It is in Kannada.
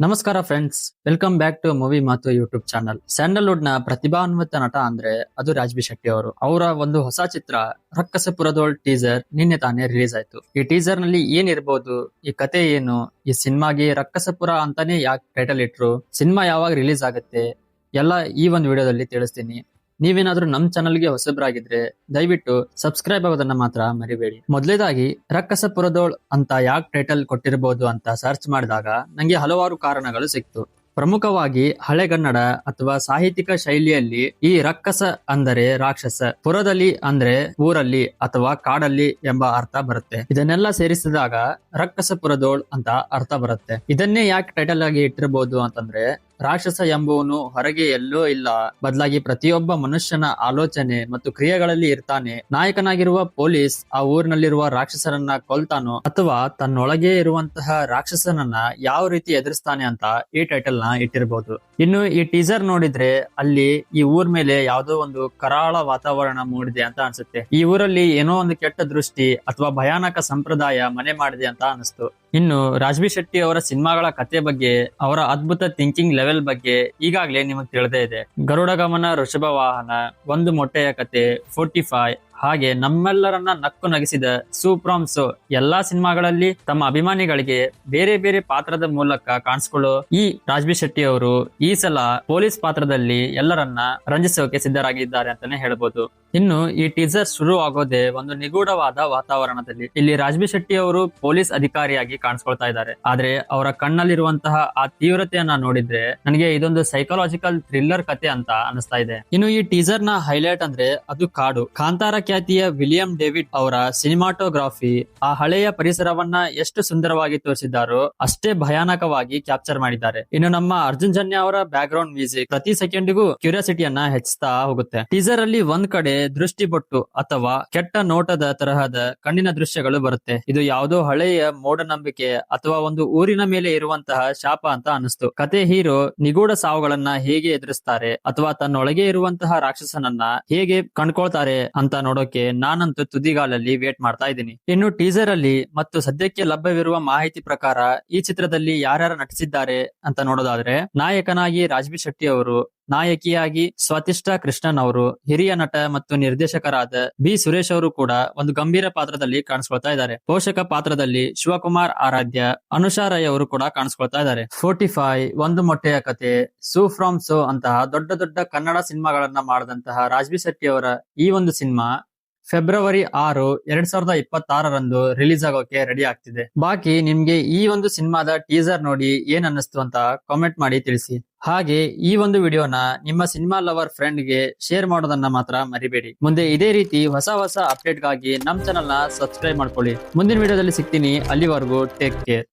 ನಮಸ್ಕಾರ friends, welcome back to movie ಮಾತು ಯೂಟ್ಯೂಬ್ ಚಾನಲ್. ಸ್ಯಾಂಡಲ್ವುಡ್ ನ ಪ್ರತಿಭಾನ್ವಿತ ನಟ ಅಂದ್ರೆ ಅದು ರಾಜ್ಬಿ ಶೆಟ್ಟಿ ಅವರು. ಅವರ ಒಂದು ಹೊಸ ಚಿತ್ರ ರಕ್ಕಸಪುರದೋಳ್ ಟೀಸರ್ ನಿನ್ನೆ ತಾನೇ ರಿಲೀಸ್ ಆಯ್ತು. ಈ ಟೀಸರ್ ನಲ್ಲಿ ಏನಿರ್ಬೋದು, ಈ ಕತೆ ಏನು, ಈ ಸಿನಿಮಾಗೆ ರಕ್ಕಸಪುರ ಅಂತಾನೆ ಯಾಕೆ ಟೈಟಲ್ ಇಟ್ರು, ಸಿನಿಮಾ ಯಾವಾಗ ರಿಲೀಸ್ ಆಗುತ್ತೆ ಎಲ್ಲ ಈ ಒಂದು ವಿಡಿಯೋದಲ್ಲಿ ತಿಳಿಸ್ತೀನಿ. ನೀವೇನಾದ್ರೂ ನಮ್ ಚಾನಲ್ಗೆ ಹೊಸಬ್ರಾಗಿದ್ರೆ ದಯವಿಟ್ಟು ಸಬ್ಸ್ಕ್ರೈಬ್ ಆಗೋದನ್ನ ಮಾತ್ರ ಮರಿಬೇಡಿ. ಮೊದಲೇದಾಗಿ ರಕ್ಕಸಪುರದೋಳ್ ಅಂತ ಯಾಕೆ ಟೈಟಲ್ ಕೊಟ್ಟಿರಬಹುದು ಅಂತ ಸರ್ಚ್ ಮಾಡಿದಾಗ ನಂಗೆ ಹಲವಾರು ಕಾರಣಗಳು ಸಿಕ್ತು. ಪ್ರಮುಖವಾಗಿ ಹಳೆಗನ್ನಡ ಅಥವಾ ಸಾಹಿತ್ಯಿಕ ಶೈಲಿಯಲ್ಲಿ ಈ ರಕ್ಕಸ ಅಂದರೆ ರಾಕ್ಷಸ, ಪುರದಲ್ಲಿ ಅಂದ್ರೆ ಊರಲ್ಲಿ ಅಥವಾ ಕಾಡಲ್ಲಿ ಎಂಬ ಅರ್ಥ ಬರುತ್ತೆ. ಇದನ್ನೆಲ್ಲ ಸೇರಿಸಿದಾಗ ರಕ್ಕಸಪುರದೋಳ್ ಅಂತ ಅರ್ಥ ಬರುತ್ತೆ. ಇದನ್ನೇ ಯಾಕೆ ಟೈಟಲ್ ಆಗಿ ಇಟ್ಟಿರಬಹುದು ಅಂತಂದ್ರೆ, ರಾಕ್ಷಸ ಎಂಬುವನು ಹೊರಗೆ ಎಲ್ಲೋ ಇಲ್ಲ, ಬದಲಾಗಿ ಪ್ರತಿಯೊಬ್ಬ ಮನುಷ್ಯನ ಆಲೋಚನೆ ಮತ್ತು ಕ್ರಿಯೆಗಳಲ್ಲಿ ಇರ್ತಾನೆ. ನಾಯಕನಾಗಿರುವ ಪೊಲೀಸ್ ಆ ಊರಿನಲ್ಲಿರುವ ರಾಕ್ಷಸರನ್ನ ಕೊಲ್ತಾನೋ ಅಥವಾ ತನ್ನೊಳಗೆ ಇರುವಂತಹ ರಾಕ್ಷಸನನ್ನ ಯಾವ ರೀತಿ ಎದುರಿಸ್ತಾನೆ ಅಂತ ಈ ಟೈಟಲ್ ನ ಇಟ್ಟಿರಬಹುದು. ಇನ್ನು ಈ ಟೀಸರ್ ನೋಡಿದ್ರೆ ಅಲ್ಲಿ ಈ ಊರ್ ಮೇಲೆ ಯಾವುದೋ ಒಂದು ಕರಾಳ ವಾತಾವರಣ ಮೂಡಿದೆ ಅಂತ ಅನ್ಸುತ್ತೆ. ಈ ಊರಲ್ಲಿ ಏನೋ ಒಂದು ಕೆಟ್ಟ ದೃಷ್ಟಿ ಅಥವಾ ಭಯಾನಕ ಸಂಪ್ರದಾಯ ಮನೆ ಮಾಡಿದೆ ಅಂತ ಅನಿಸ್ತು. ಇನ್ನು ರಾಜ್ಬಿ ಶೆಟ್ಟಿ ಅವರ ಸಿನಿಮಾಗಳ ಕತೆ ಬಗ್ಗೆ, ಅವರ ಅದ್ಭುತ ಥಿಂಕಿಂಗ್ ಲೆವೆಲ್ ಬಗ್ಗೆ ಈಗಾಗಲೇ ನಿಮಗೆ ತಿಳಿದೇ ಇದೆ. ಗರುಡ ಗಮನ, ಋಷಭ ವಾಹನ, ಒಂದು ಮೊಟ್ಟೆಯ ಕತೆ, 45 ಹಾಗೆ ನಮ್ಮೆಲ್ಲರನ್ನ ನಕ್ಕು ನಗಿಸಿದ ಸೂಪ್ರಾಮ್ ಸೋ ಎಲ್ಲಾ ಸಿನಿಮಾಗಳಲ್ಲಿ ತಮ್ಮ ಅಭಿಮಾನಿಗಳಿಗೆ ಬೇರೆ ಬೇರೆ ಪಾತ್ರದ ಮೂಲಕ ಕಾಣಿಸ್ಕೊಳ್ಳೋ ಈ ರಾಜ್ಬಿ ಶೆಟ್ಟಿ ಅವರು ಈ ಸಲ ಪೊಲೀಸ್ ಪಾತ್ರದಲ್ಲಿ ಎಲ್ಲರನ್ನ ರಂಜಿಸೋಕೆ ಸಿದ್ಧರಾಗಿದ್ದಾರೆ ಅಂತಾನೆ ಹೇಳ್ಬೋದು. ಇನ್ನು ಈ ಟೀಸರ್ ಶುರು ಆಗೋದೇ ಒಂದು ನಿಗೂಢವಾದ ವಾತಾವರಣದಲ್ಲಿ. ಇಲ್ಲಿ ರಾಜ್ಬಿ ಶೆಟ್ಟಿ ಅವರು ಪೊಲೀಸ್ ಅಧಿಕಾರಿಯಾಗಿ ಕಾಣಿಸ್ಕೊಳ್ತಾ ಇದ್ದಾರೆ. ಆದ್ರೆ ಅವರ ಕಣ್ಣಲ್ಲಿರುವಂತಹ ಆ ತೀವ್ರತೆಯನ್ನ ನೋಡಿದ್ರೆ ನನಗೆ ಇದೊಂದು ಸೈಕಾಲಜಿಕಲ್ ಥ್ರಿಲ್ಲರ್ ಕತೆ ಅಂತ ಅನಿಸ್ತಾ ಇದೆ. ಇನ್ನು ಈ ಟೀಸರ್ ನ ಹೈಲೈಟ್ ಅಂದ್ರೆ ಅದು ಕಾಡು. ಕಾಂತಾರ ಖ್ಯಾತಿಯ ವಿಲಿಯಂ ಡೇವಿಡ್ ಅವರ ಸಿನಿಮಾಟೋಗ್ರಾಫಿ ಆ ಹಳೆಯ ಪರಿಸರವನ್ನ ಎಷ್ಟು ಸುಂದರವಾಗಿ ತೋರಿಸಿದ್ದಾರೋ ಅಷ್ಟೇ ಭಯಾನಕವಾಗಿ ಕ್ಯಾಪ್ಚರ್ ಮಾಡಿದ್ದಾರೆ. ಇನ್ನು ನಮ್ಮ ಅರ್ಜುನ್ ಜನ್ಯ ಅವರ ಬ್ಯಾಕ್ ಗ್ರೌಂಡ್ ಮ್ಯೂಸಿಕ್ ಪ್ರತಿ ಸೆಕೆಂಡಿಗೂ ಕ್ಯೂರಿಯಾಸಿಟಿಯನ್ನ ಹೆಚ್ಚಿಸ್ತಾ ಹೋಗುತ್ತೆ. ಟೀಸರ್ ಅಲ್ಲಿ ಒಂದ್ ಕಡೆ ದೃಷ್ಟಿ ಬೊಟ್ಟು ಅಥವಾ ಕೆಟ್ಟ ನೋಟದ ತರಹದ ಕಣ್ಣಿನ ದೃಶ್ಯಗಳು ಬರುತ್ತೆ. ಇದು ಯಾವುದೋ ಹಳೆಯ ಮೂಢನಂಬಿಕೆ ಅಥವಾ ಒಂದು ಊರಿನ ಮೇಲೆ ಇರುವಂತಹ ಶಾಪ ಅಂತ ಅನಿಸ್ತು. ಕತೆ ಹೀರೋ ನಿಗೂಢ ಸಾವುಗಳನ್ನ ಹೇಗೆ ಎದುರಿಸ್ತಾರೆ ಅಥವಾ ತನ್ನೊಳಗೆ ಇರುವಂತಹ ರಾಕ್ಷಸನನ್ನ ಹೇಗೆ ಕಂಡ್ಕೊಳ್ತಾರೆ ಅಂತ ನೋಡೋಕೆ ನಾನಂತೂ ತುದಿಗಾಲಲ್ಲಿ ವೇಟ್ ಮಾಡ್ತಾ ಇದ್ದೀನಿ. ಇನ್ನು ಟೀಸರ್ ಅಲ್ಲಿ ಮತ್ತು ಸದ್ಯಕ್ಕೆ ಲಭ್ಯವಿರುವ ಮಾಹಿತಿ ಪ್ರಕಾರ ಈ ಚಿತ್ರದಲ್ಲಿ ಯಾರ್ಯಾರು ನಟಿಸಿದ್ದಾರೆ ಅಂತ ನೋಡೋದಾದ್ರೆ, ನಾಯಕನಾಗಿ ರಾಜ್ಬಿ ಶೆಟ್ಟಿ ಅವರು, ನಾಯಕಿಯಾಗಿ ಸ್ವಾತಿಷ್ಠಾ ಕೃಷ್ಣನ್ ಅವರು, ಹಿರಿಯ ನಟ ಮತ್ತು ನಿರ್ದೇಶಕರಾದ ಬಿ ಸುರೇಶ್ ಅವರು ಕೂಡ ಒಂದು ಗಂಭೀರ ಪಾತ್ರದಲ್ಲಿ ಕಾಣಿಸ್ಕೊಳ್ತಾ ಇದ್ದಾರೆ. ಪೋಷಕ ಪಾತ್ರದಲ್ಲಿ ಶಿವಕುಮಾರ್ ಆರಾಧ್ಯ, ಅನುಷಾ ರೈ ಅವರು ಕೂಡ ಕಾಣಿಸ್ಕೊಳ್ತಾ ಇದ್ದಾರೆ. 45, ಒಂದು ಮೊಟ್ಟೆಯ ಕತೆ, ಸೂ ಫ್ರಾಮ್ ಸೋ ಅಂತಹ ದೊಡ್ಡ ದೊಡ್ಡ ಕನ್ನಡ ಸಿನಿಮಾಗಳನ್ನ ಮಾಡಿದಂತಹ ರಾಜ್ಬಿ ಶೆಟ್ಟಿ ಅವರ ಈ ಒಂದು ಸಿನಿಮಾ ಫೆಬ್ರವರಿ 6, 2026 ರಿಲೀಸ್ ಆಗೋಕೆ ರೆಡಿ ಆಗ್ತಿದೆ. ಬಾಕಿ ನಿಮ್ಗೆ ಈ ಒಂದು ಸಿನಿಮಾದ ಟೀಸರ್ ನೋಡಿ ಏನ್ ಅನ್ನಿಸ್ತು ಅಂತ ಕಾಮೆಂಟ್ ಮಾಡಿ ತಿಳಿಸಿ. ಹಾಗೆ ಈ ಒಂದು ವಿಡಿಯೋನ ನಿಮ್ಮ ಸಿನಿಮಾ ಲವರ್ ಫ್ರೆಂಡ್ ಗೆ ಶೇರ್ ಮಾಡೋದನ್ನ ಮಾತ್ರ ಮರಿಬೇಡಿ. ಮುಂದೆ ಇದೇ ರೀತಿ ಹೊಸ ಅಪ್ಡೇಟ್ ಗಾಗಿ ನಮ್ ಚಾನಲ್ ನ ಸಬ್ಸ್ಕ್ರೈಬ್ ಮಾಡ್ಕೊಳ್ಳಿ. ಮುಂದಿನ ವಿಡಿಯೋದಲ್ಲಿ ಸಿಗ್ತೀನಿ. ಅಲ್ಲಿವರೆಗೂ ಟೇಕ್ ಕೇರ್.